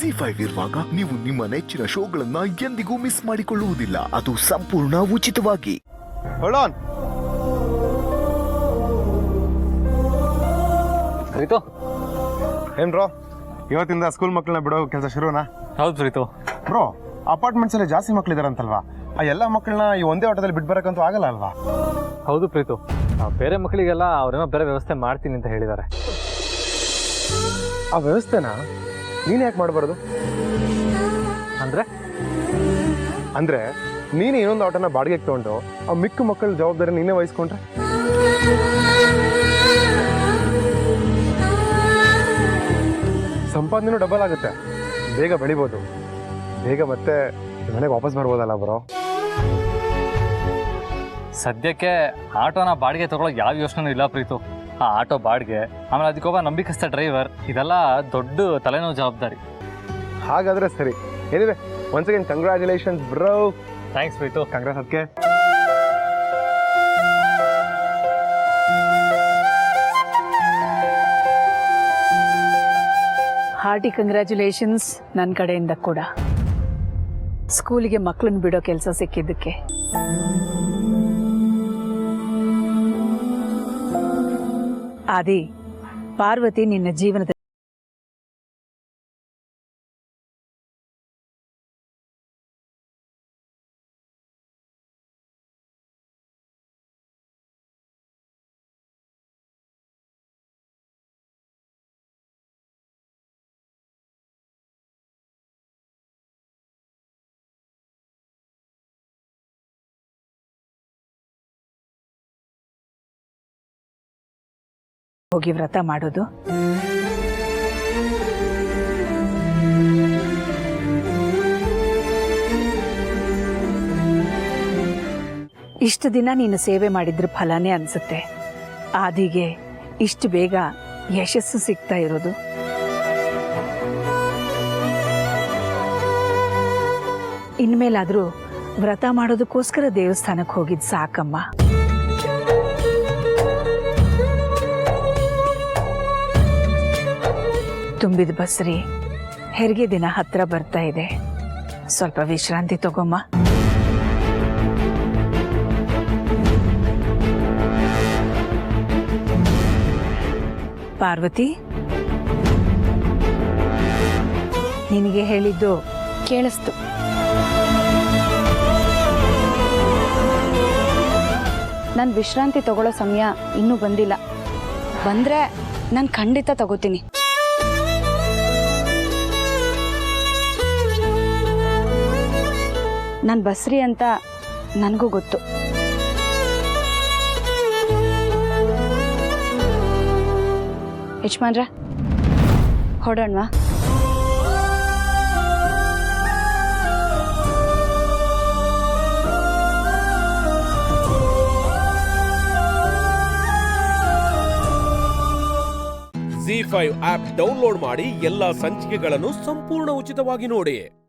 ZEE5 ಇರುವಾಗ ನೀವು ನಿಮ್ಮ ನೆಚ್ಚಿನ ಶೋಗಳನ್ನ ಎಂದಿಗೂ ಮಿಸ್ ಮಾಡಿಕೊಳ್ಳುವುದಿಲ್ಲ. ಅದು ಸಂಪೂರ್ಣ ಉಚಿತವಾಗಿ. ಏನ್ ಬ್ರೋ, ಇವತ್ತಿಂದ ಸ್ಕೂಲ್ ಮಕ್ಕಳನ್ನ ಬಿಡೋ ಕೆಲಸ ಶುರುನಾ? ಹೌದು ಪ್ರೀತು. ಬ್ರೋ, ಅಪಾರ್ಟ್ಮೆಂಟ್ಸ್ ಅಲ್ಲಿ ಜಾಸ್ತಿ ಮಕ್ಳಿದಾರಂತಲ್ವಾ? ಆ ಎಲ್ಲ ಮಕ್ಕಳನ್ನ ಈ ಒಂದೇ ಆಟೋದಲ್ಲಿ ಬಿಟ್ಟು ಬರಕ್ಕಂತೂ ಆಗಲ್ಲ ಅಲ್ವಾ? ಹೌದು ಪ್ರೀತು, ಬೇರೆ ಮಕ್ಕಳಿಗೆಲ್ಲ ಅವ್ರೇನೋ ಬೇರೆ ವ್ಯವಸ್ಥೆ ಮಾಡ್ತೀನಿ ಅಂತ ಹೇಳಿದ್ದಾರೆ. ಆ ವ್ಯವಸ್ಥೆನ ನೀನ್ ಯಾಕೆ ಮಾಡಬಾರ್ದು? ಅಂದ್ರೆ ನೀನು ಇನ್ನೊಂದು ಆಟೋನ ಬಾಡಿಗೆಗೆ ತಗೊಂಡು ಆ ಮಿಕ್ಕ ಮಕ್ಕಳ ಜವಾಬ್ದಾರಿ ನೀನೇ ವಹಿಸ್ಕೊಂಡ್ರೆ ಸಂಪಾದನೆನೂ ಡಬಲ್ ಆಗುತ್ತೆ, ಬೇಗ ಬೆಳಿಬೋದು, ಬೇಗ ಮತ್ತೆ ಮನೆಗೆ ವಾಪಸ್ ಬರ್ಬೋದಲ್ಲ ಬ್ರೋ? ಸದ್ಯಕ್ಕೆ ಆಟೋನ ಬಾಡಿಗೆ ತಗೊಳ್ಳೋ ಯಾವ ಯೋಚನೆ ಇಲ್ಲ ಪ್ರೀತು. ಆ ಆಟೋ ಬಾಡಿಗೆ, ಆಮೇಲೆ ಅದಕ್ಕೊಬ್ಬ ನಂಬಿಕಸ್ಥ ಡ್ರೈವರ್, ಇದೆಲ್ಲ ದೊಡ್ಡ ತಲೆನೋವು ಜವಾಬ್ದಾರಿ. ಹಾಗಾದ್ರೆ ಸರಿ. ಏನಿದೆ, once again congratulations bro. Thanks Preethu. Congress. ಅದಕ್ಕೆ ಹಾರ್ಟಿ ಕಂಗ್ರ್ಯಾಚುಲೇಷನ್ಸ್ ನನ್ನ ಕಡೆಯಿಂದ ಕೂಡ. ಸ್ಕೂಲಿಗೆ ಮಕ್ಕಳನ್ನ ಬಿಡೋ ಕೆಲಸ ಸಿಕ್ಕಿದ್ದಕ್ಕೆ. ಆದಿ, ಪಾರ್ವತಿ ನಿನ್ನ ಜೀವನದ ಹೋಗಿ ವ್ರತ ಮಾಡೋದು. ಇಷ್ಟು ದಿನ ನೀನು ಸೇವೆ ಮಾಡಿದ್ರ ಫಲನೇ ಅನ್ಸುತ್ತೆ. ಆದಿಗೆ ಇಷ್ಟು ಬೇಗ ಯಶಸ್ಸು ಸಿಗ್ತಾ ಇರೋದು. ಇನ್ಮೇಲಾದ್ರೂ ವ್ರತ ಮಾಡೋದಕ್ಕೋಸ್ಕರ ದೇವಸ್ಥಾನಕ್ಕೆ ಹೋಗಿದ್ ಸಾಕಮ್ಮ. ತುಂಬಿದ ಬಸ್ರಿ, ಹೆರಿಗೆ ದಿನ ಹತ್ರ ಬರ್ತಾ ಇದೆ. ಸ್ವಲ್ಪ ವಿಶ್ರಾಂತಿ ತಗೊಮ್ಮ. ಪಾರ್ವತಿ, ನಿನಗೆ ಹೇಳಿದ್ದು ಕೇಳಿಸ್ತು. ನಾನು ವಿಶ್ರಾಂತಿ ತಗೊಳ್ಳೋ ಸಮಯ ಇನ್ನೂ ಬಂದಿಲ್ಲ. ಬಂದ್ರೆ ನಾನು ಖಂಡಿತ ತಗೋತೀನಿ. ನಾನು ಬಸ್ರಿ ಅಂತ ನನಗೂ ಗೊತ್ತು. ಯಜಮಾನ್ರ, ಹೊಡೋಣವಾ? ZEE5 ಆಪ್ ಡೌನ್ಲೋಡ್ ಮಾಡಿ ಎಲ್ಲಾ ಸಂಚಿಕೆಗಳನ್ನು ಸಂಪೂರ್ಣ ಉಚಿತವಾಗಿ ನೋಡಿ.